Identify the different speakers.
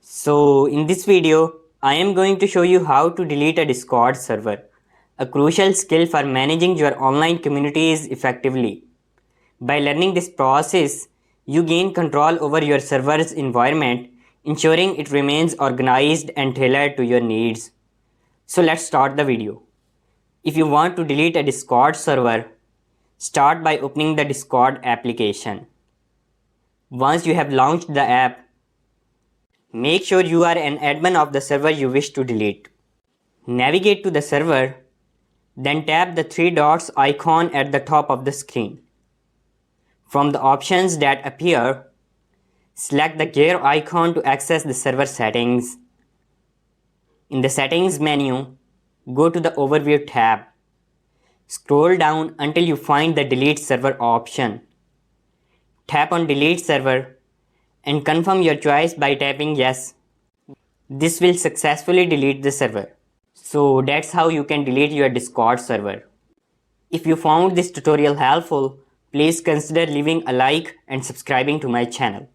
Speaker 1: So in this video, I am going to show you how to delete a Discord server, a crucial skill for managing your online communities effectively. By learning this process, you gain control over your server's environment, ensuring it remains organized and tailored to your needs. So let's start the video. If you want to delete a Discord server, start by opening the Discord application. Once you have launched the app, make sure you are an admin of the server you wish to delete. Navigate to the server, then tap the three dots icon at the top of the screen. From the options that appear, select the gear icon to access the server settings. In the settings menu, go to the Overview tab. Scroll down until you find the Delete Server option. Tap on Delete Server and confirm your choice by tapping Yes. This will successfully delete the server. So that's how you can delete your Discord server. If you found this tutorial helpful, please consider leaving a like and subscribing to my channel.